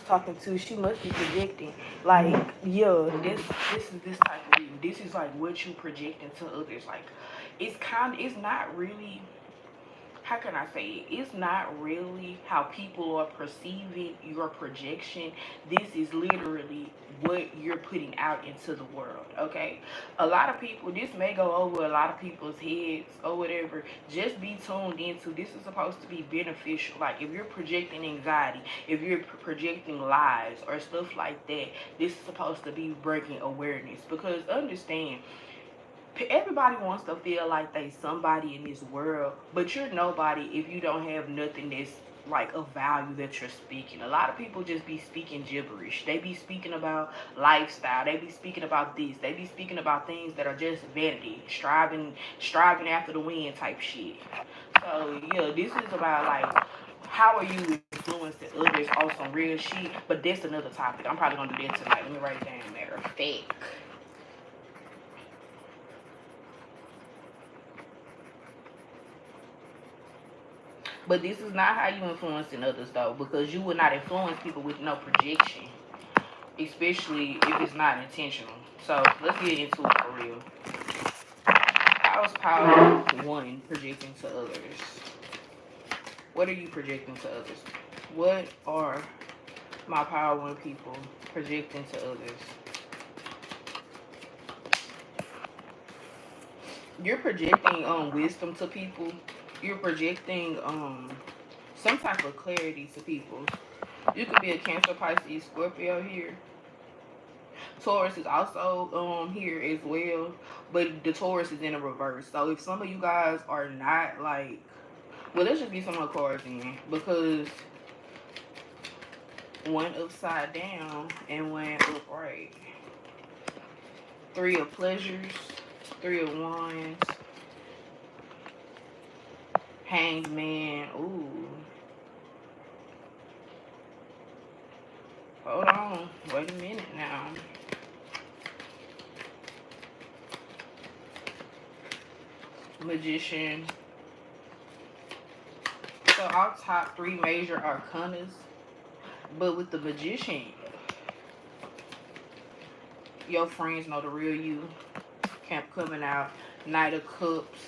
talking to, she must be projecting. Like, yeah, this is this type of reading. This is like what you projecting to others. Like, it's not really, how can I say it? It's not really how people are perceiving your projection. This is literally what you're putting out into the world, okay? A lot of people, this may go over a lot of people's heads or whatever. Just be tuned into, this is supposed to be beneficial. Like, if you're projecting anxiety, if you're projecting lies or stuff like that, this is supposed to be breaking awareness. Because understand, everybody wants to feel like they somebody in this world, but you're nobody if you don't have nothing that's like a value that you're speaking. A lot of people just be speaking gibberish. They be speaking about lifestyle. They be speaking about this. They be speaking about things that are just vanity, striving after the wind type shit. So yeah, this is about like, how are you influencing others on some real shit? But that's another topic. I'm probably gonna do that tonight. Let me write it down. Matter of fact. But this is not how you influencing others though, because you would not influence people with no projection, especially if it's not intentional. So let's get into it for real. How's power one projecting to others? What are you projecting to others? What are my power one people projecting to others? You're projecting wisdom to people. You're projecting some type of clarity to people. You could be a Cancer, Pisces, Scorpio here. Taurus is also here as well, but the Taurus is in a reverse. So if some of you guys are not like, well, let's just get some more cards in, because one upside down and one upright. Three of pleasures, three of wands, hanged man. Ooh. Hold on. Wait a minute now. Magician. So our top three major arcanas. But with the magician, your friends know the real you. Kept coming out. Knight of Cups.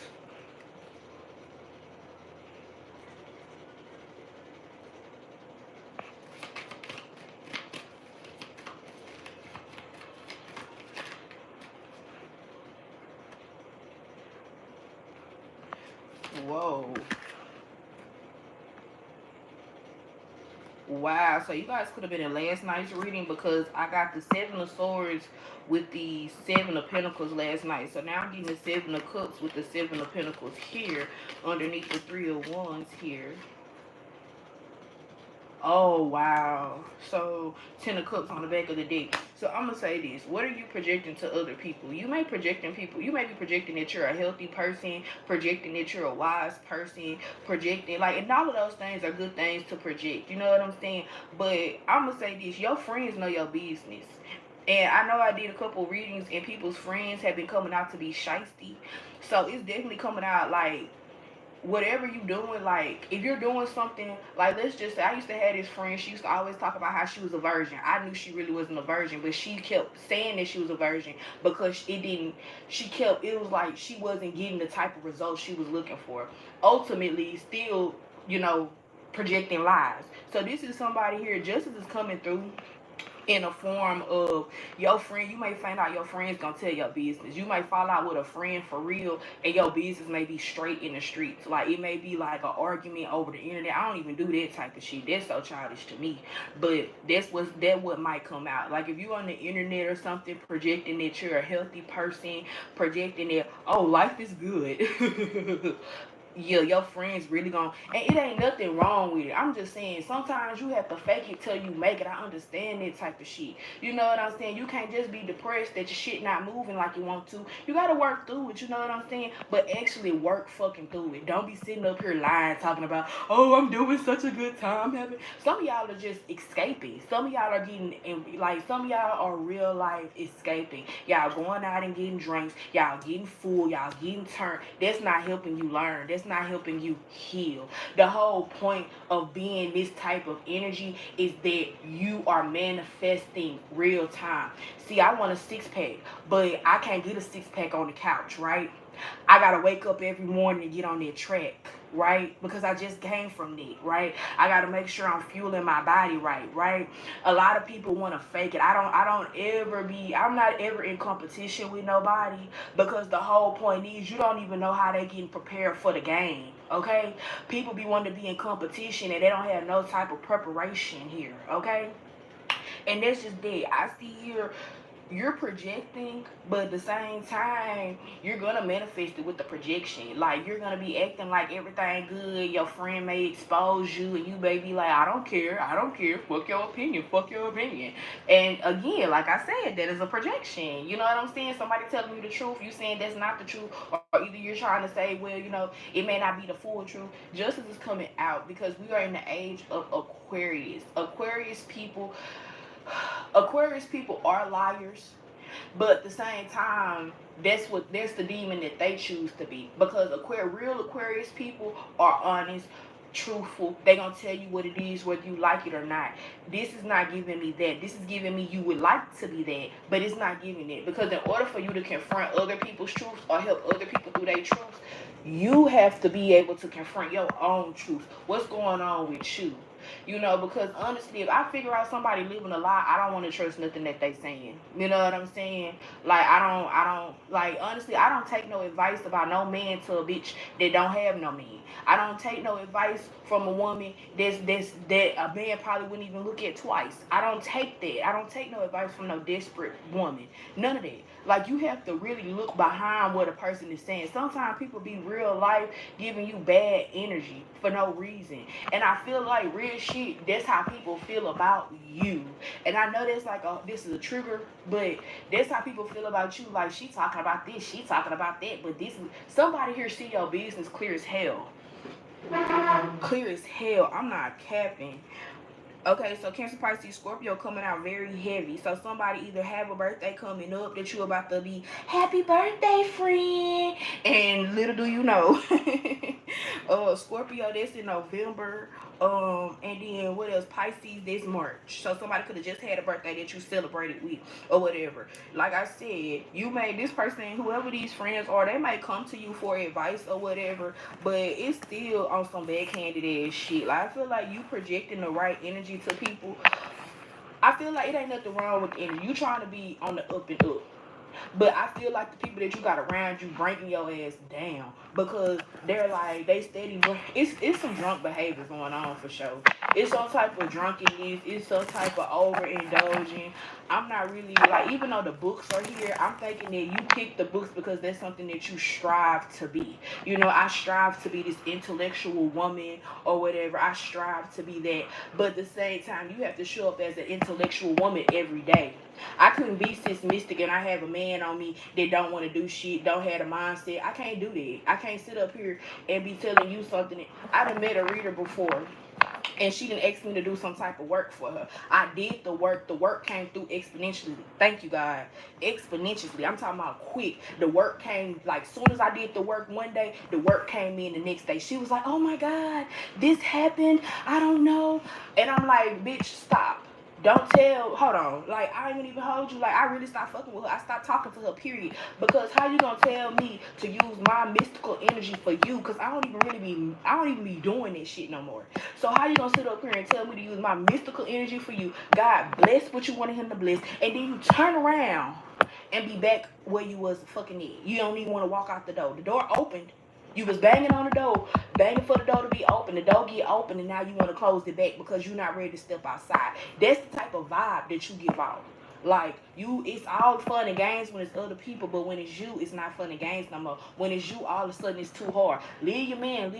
Whoa. Wow, so you guys could have been in last night's reading, because I got the Seven of Swords with the Seven of Pentacles last night. So now I'm getting the Seven of Cups with the Seven of Pentacles here underneath the Three of Wands here. Oh, wow. So, Ten of Cups on the back of the deck. So, I'm going to say this. What are you projecting to other people? You may be projecting that you're a healthy person, projecting that you're a wise person, projecting, like, and all of those things are good things to project. You know what I'm saying? But, I'm going to say this. Your friends know your business. And I know I did a couple readings, and people's friends have been coming out to be shiesty. So, it's definitely coming out, like, whatever you doing, like if you're doing something, like let's just say I used to have this friend, she used to always talk about how she was a virgin. I knew she really wasn't a virgin, but she kept saying that she was a virgin because it was like she wasn't getting the type of results she was looking for. Ultimately, still, projecting lies. So this is somebody here, justice is coming through in a form of your friend. You may find out your friend's gonna tell your business. You might fall out with a friend for real, and your business may be straight in the streets. Like it may be like an argument over the internet. I don't even do that type of shit. That's so childish to me. But what might come out. Like if you on the internet or something, projecting that you're a healthy person, projecting that, oh, life is good. Yeah, your friends really gonna, and it ain't nothing wrong with it. I'm just saying sometimes you have to fake it till you make it. I understand that type of shit. You know what I'm saying? You can't just be depressed that your shit not moving like you want to. You gotta work through it, you know what I'm saying? But actually work fucking through it. Don't be sitting up here lying, talking about, oh, I'm doing such a good time having. Some of y'all are just escaping. Some of y'all are getting, like some of y'all are real life escaping. Y'all going out and getting drinks. Y'all getting full. Y'all getting turned. That's not helping you learn. That's not helping you heal. The whole point of being this type of energy is that you are manifesting real time. See, I want a six-pack, but I can't get a six-pack on the couch, right? I gotta wake up every morning and get on that track, right? Because I just came from that, right? I gotta make sure I'm fueling my body right? A lot of people want to fake it. I'm not ever in competition with nobody, because the whole point is you don't even know how they getting prepared for the game. Okay? People be wanting to be in competition and they don't have no type of preparation here, okay? And that's just that. I see here you're projecting, but at the same time, you're gonna manifest it with the projection. Like, you're gonna be acting like everything good. Your friend may expose you, and you may be like, I don't care, fuck your opinion. And again, like I said, that is a projection. You know what I'm saying? Somebody telling you the truth, you saying that's not the truth, or either you're trying to say, well, it may not be the full truth. Justice is coming out because we are in the age of Aquarius. Aquarius people are liars, but at the same time, that's the demon that they choose to be. Because real Aquarius people are honest, truthful. They gonna tell you what it is, whether you like it or not. This is not giving me that. This is giving me you would like to be that, but it's not giving it. Because in order for you to confront other people's truths or help other people through their truths, you have to be able to confront your own truth. What's going on with you? Because honestly, if I figure out somebody living a lie, I don't want to trust nothing that they saying. You know what I'm saying? Like, honestly, I don't take no advice about no man to a bitch that don't have no man. I don't take no advice from a woman that a man probably wouldn't even look at twice. I don't take that. I don't take no advice from no desperate woman. None of that. Like, you have to really look behind what a person is saying. Sometimes people be real life giving you bad energy for no reason. And I feel like real shit, that's how people feel about you. And I know that's like, this is a trigger, but that's how people feel about you. Like, she talking about this, she talking about that, but somebody here see your business clear as hell. Clear as hell. I'm not capping. Okay, so Cancer, Pisces, Scorpio coming out very heavy. So somebody either have a birthday coming up that you about to be, happy birthday, friend. And little do you know, Scorpio, that's in November. And then what else? Pisces, this March. So somebody could have just had a birthday that you celebrated with or whatever. Like I said, this person, whoever these friends are, they might come to you for advice or whatever, but it's still on some backhanded ass shit. Like, I feel like you projecting the right energy to people. I feel like it ain't nothing wrong with energy. You trying to be on the up and up. But I feel like the people that you got around you breaking your ass down, because they're like, they steady. It's some drunk behavior going on for sure. It's some type of drunkenness. It's some type of overindulging. I'm not really, like, even though the books are here, I'm thinking that you pick the books because that's something that you strive to be. I strive to be this intellectual woman or whatever. I strive to be that. But at the same time, you have to show up as an intellectual woman every day. I couldn't be cis mystic and I have a man on me that don't want to do shit, don't have a mindset. I can't do that. I can't sit up here and be telling you something. I done met a reader before, and she didn't ask me to do some type of work for her. I did the work. The work came through exponentially. Thank you, God. Exponentially. I'm talking about quick. The work came, like, soon as I did the work one day, the work came in the next day. She was like, oh my God, this happened. I don't know. And I'm like, bitch, stop. Don't tell, hold on, like, I ain't even hold you, like, I really stopped fucking with her. I stopped talking to her, period. Because how you gonna tell me to use my mystical energy for you? Because I don't even be doing this shit no more. So how you gonna sit up here and tell me to use my mystical energy for you? God bless what you wanted him to bless, and then you turn around and be back where you was fucking at. You don't even want to walk out the door. The door opened. You was banging on the door, banging for the door to be open. The door get open, and now you want to close it back because you're not ready to step outside. That's the type of vibe that you give off. Like, it's all fun and games when it's other people, but when it's you, it's not fun and games no more. When it's you, all of a sudden it's too hard. Leave your man.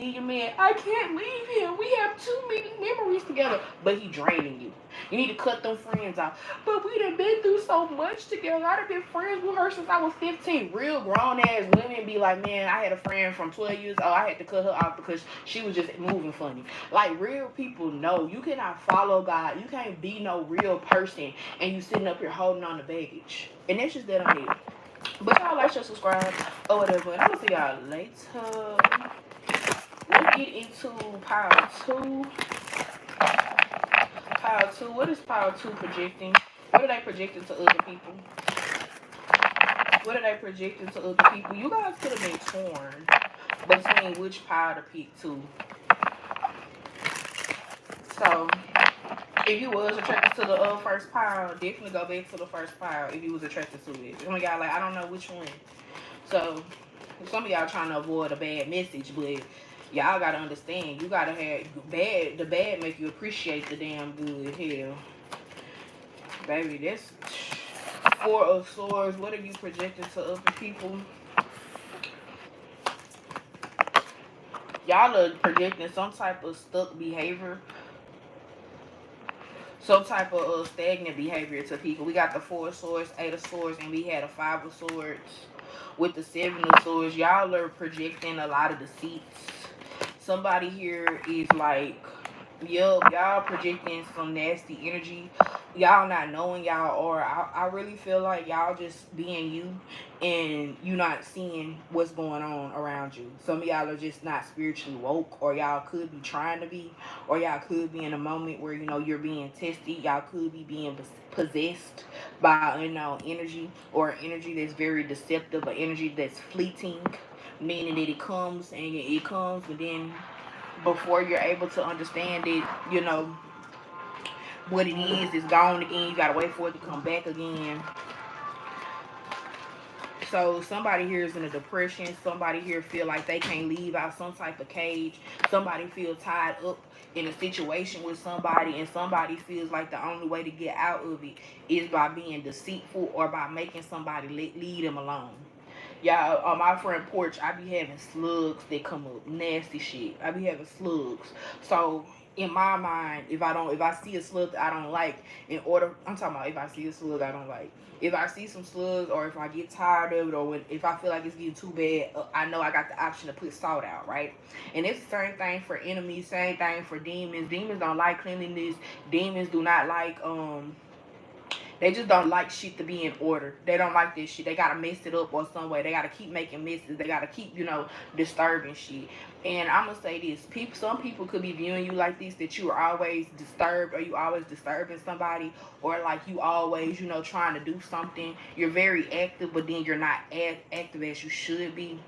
I can't leave him. We have too many memories together. But he draining you. You need to cut them friends off. But we done been through so much together. I done been friends with her since I was 15. Real grown-ass women be like, man, I had a friend from 12 years old. I had to cut her off because she was just moving funny. Like, real people know you cannot follow God. You can't be no real person and you sitting up here holding on to baggage. And that's just that on it. But y'all like, share, subscribe, or whatever. And I'm going to see y'all later. get into pile 2. Pile 2. What is pile 2 projecting? What are they projecting to other people? What are they projecting to other people? You guys could have been torn between which pile to pick too. So, if you was attracted to the first pile, definitely go back to the first pile if you was attracted to it. Some of y'all like, I don't know which one. So, some of y'all trying to avoid a bad message, but y'all gotta understand, you gotta have the bad make you appreciate the damn good. Hell, baby, that's 4 of Swords. What are you projecting to other people? Y'all are projecting some type of stuck behavior, some type of stagnant behavior to people. We got the 4 of Swords, 8 of Swords, and we had a 5 of Swords with the 7 of Swords. Y'all are projecting a lot of deceits. Somebody here is like, yup, y'all projecting some nasty energy. Y'all not knowing y'all, or I really feel like y'all just being you, and you not seeing what's going on around you. Some of y'all are just not spiritually woke, or y'all could be trying to be, or y'all could be in a moment where, you know, you're being tested. Y'all could be being possessed by, you know, energy, or energy that's very deceptive, or energy that's fleeting, meaning that it comes and it comes, but then before you're able to understand it, you know, what it is, it's gone again. You gotta wait for it to come back again. So somebody here is in a depression. Somebody here feel like they can't leave out some type of cage. Somebody feel tied up in a situation with somebody, and somebody feels like the only way to get out of it is by being deceitful, or by making somebody leave them alone. Y'all, on my front porch, I be having slugs that come up. Nasty shit. I be having slugs. So, in my mind, if I see a slug that I don't like, I'm talking about if I see a slug I don't like. If I see some slugs, or if I get tired of it, or if I feel like it's getting too bad, I know I got the option to put salt out, right? And it's the same thing for enemies, same thing for demons. Demons don't like cleanliness. Demons do not like, they just don't like shit to be in order. They don't like this shit. They gotta mess it up or some way. They gotta keep making messes. They gotta keep, you know, disturbing shit. And I'm gonna say this: some people could be viewing you like this, that you are always disturbed, or you always disturbing somebody, or like you always, you know, trying to do something. You're very active, but then you're not as active as you should be.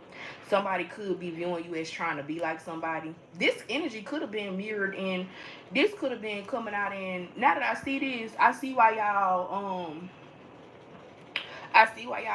Somebody could be viewing you as trying to be like somebody. This energy could have been mirrored in, this could have been coming out in, now that I see this, I see why y'all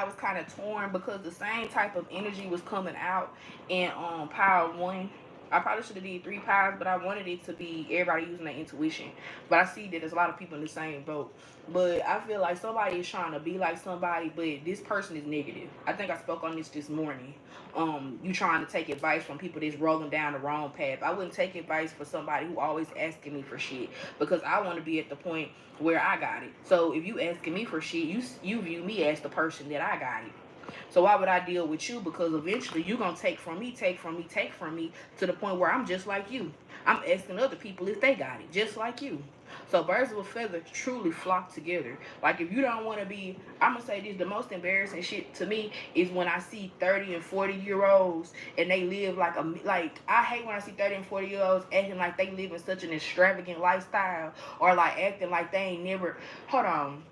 was kind of torn, because the same type of energy was coming out in pile 1. I probably should have did 3 piles, but I wanted it to be everybody using their intuition. But I see that there's a lot of people in the same boat. But I feel like somebody is trying to be like somebody, but this person is negative. I think I spoke on this morning. You trying to take advice from people that's rolling down the wrong path. I wouldn't take advice for somebody who always asking me for shit, because I want to be at the point where I got it. So if you asking me for shit, you view me as the person that I got it. So why would I deal with you? Because eventually you're going to take from me to the point where I'm just like you. I'm asking other people if they got it, just like you. So birds of a feather truly flock together. Like, if you don't want to be, I'm going to say this, the most embarrassing shit to me is when I see 30 and 40-year-olds and they live like I hate when I see 30 and 40-year-olds acting like they live in such an extravagant lifestyle, or like acting like they ain't never, hold on.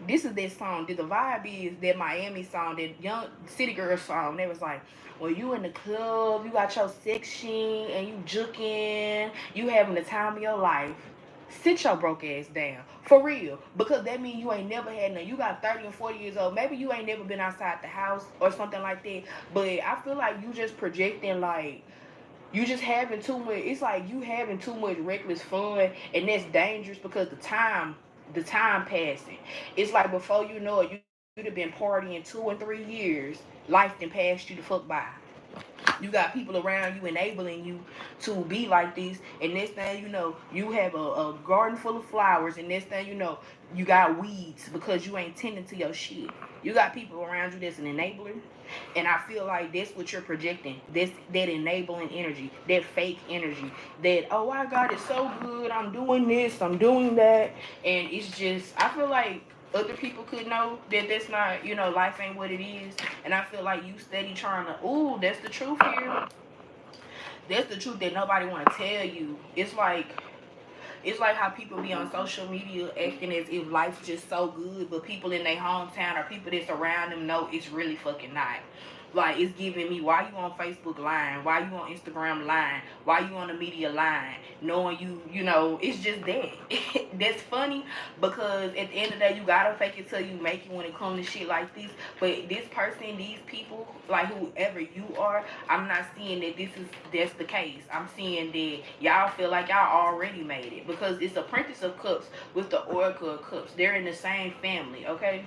This is that song. The vibe is that Miami song, that young city girl song. They was like, well, you in the club, you got your section, and you juking, you having the time of your life. Sit your broke ass down. For real. Because that means you ain't never had none. You got 30 and 40 years old. Maybe you ain't never been outside the house or something like that. But I feel like you just projecting, like, you just having too much. It's like you having too much reckless fun, and that's dangerous, because the time passing. It's like before you know it, you'd have been partying 2 and 3 years. Life then passed you the fuck by. You got people around you enabling you to be like this, and next thing you know, you have a garden full of flowers, and next thing you know, you got weeds because you ain't tending to your shit. You got people around you that's an enabler, and I feel like that's what you're projecting. That enabling energy, that fake energy, that, oh, I got it so good, I'm doing this, I'm doing that, and it's just, I feel like other people could know that that's not, you know, life ain't what it is. And I feel like you steady trying to, ooh, that's the truth here. That's the truth that nobody want to tell you. It's like how people be on social media acting as if life's just so good, but people in their hometown or people that's around them know it's really fucking not. Like, it's giving me, why you on Facebook lying? Why you on Instagram lying? Why you on the media lying? Knowing you know, it's just that. That's funny because at the end of the day, you gotta fake it till you make it when it comes to shit like this. But this person, these people, like whoever you are, I'm not seeing that that's the case. I'm seeing that y'all feel like y'all already made it because it's a Princess of Cups with the Oracle of Cups. They're in the same family, okay?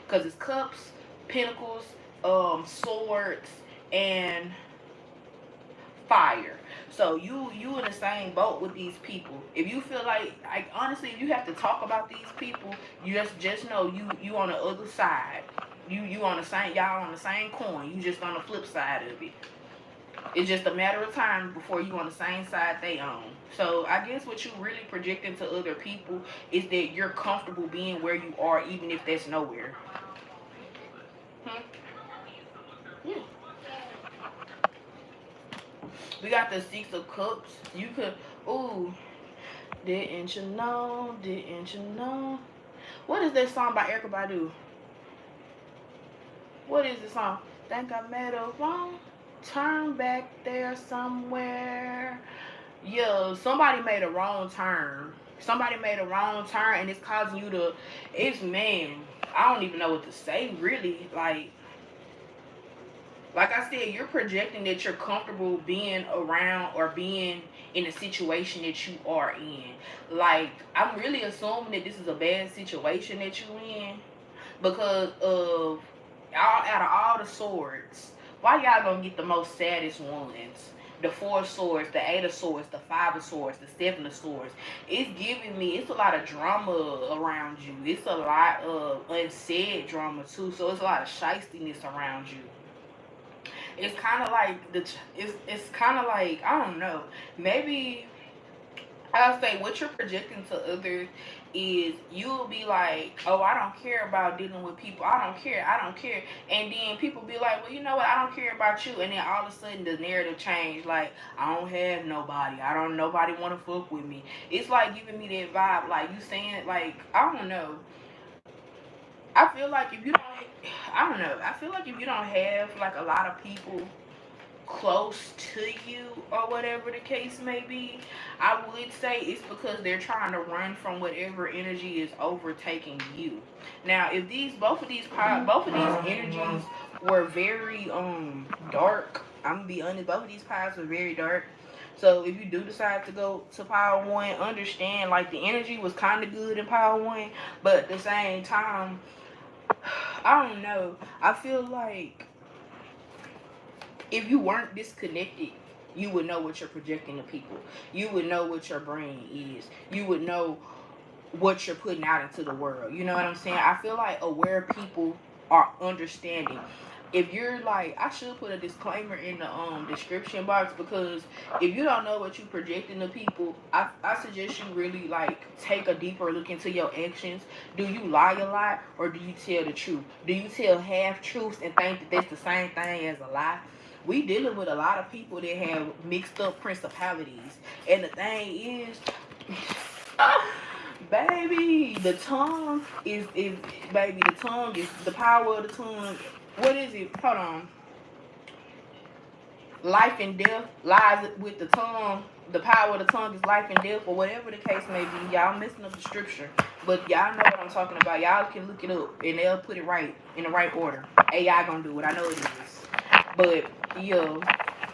Because it's cups, pentacles, swords, and fire. So you in the same boat with these people. If you feel like honestly, if you have to talk about these people, you just know you on the other side. You on the same, y'all on the same coin. You just on the flip side of it. It's just a matter of time before you on the same side they own. So I guess what you really projecting to other people is that you're comfortable being where you are, even if that's nowhere. Yeah. We got the Six of Cups. You could, ooh, didn't you know? Didn't you know? What is that song by Erykah Badu? What is the song? Think I made a wrong turn back there somewhere. Yeah, somebody made a wrong turn. Somebody made a wrong turn and it's causing you to, it's, man, I don't even know what to say really. Like I said, you're projecting that you're comfortable being around or being in a situation that you are in. Like, I'm really assuming that this is a bad situation that you're in because of out of all the swords, why y'all gonna get the most saddest ones? The Four of Swords, the Eight of Swords, the Five of Swords, the Seven of Swords. It's giving me, it's a lot of drama around you. It's a lot of unsaid drama too. So it's a lot of shystiness around you. It's kind of like it's kind of like, I don't know, maybe I'll say what you're projecting to others is you'll be like, oh, I don't care about dealing with people, I don't care, and then people be like, well, you know what, I don't care about you, and then all of a sudden the narrative change, like, I don't have nobody, nobody want to fuck with me. It's like giving me that vibe, like you saying, like, I don't know, I feel like if you don't, I don't know, I feel like if you don't have like a lot of people close to you or whatever the case may be, I would say it's because they're trying to run from whatever energy is overtaking you. Now, if both of these energies were very dark, I'm gonna be honest, both of these piles were very dark. So if you do decide to go to pile one, understand like the energy was kind of good in pile one, but at the same time, I don't know. I feel like if you weren't disconnected, you would know what you're projecting to people. You would know what your brain is. You would know what you're putting out into the world. You know what I'm saying? I feel like aware people are understanding. If you're like, I should put a disclaimer in the description box, because if you don't know what you're projecting to people, I suggest you really like take a deeper look into your actions. Do you lie a lot or do you tell the truth? Do you tell half truths and think that that's the same thing as a lie? We dealing with a lot of people that have mixed up principalities, and the thing is, baby, the tongue is baby, the tongue is the power of the tongue. What is it? Hold on. Life and death lies with the tongue. The power of the tongue is life and death, or whatever the case may be. Y'all messing up the scripture, but y'all know what I'm talking about. Y'all can look it up and they'll put it right in the right order. AI gonna do it. I know it is. But yeah,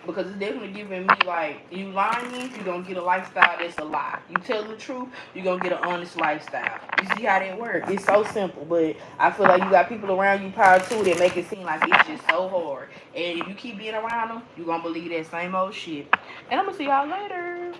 because it's definitely giving me like, you lying, you're gonna get a lifestyle that's a lie. You telling the truth, you're gonna get an honest lifestyle. You see how that works? It's so simple, but I feel like you got people around you, power too, that make it seem like it's just so hard. And if you keep being around them, you're gonna believe that same old shit. And I'm gonna see y'all later.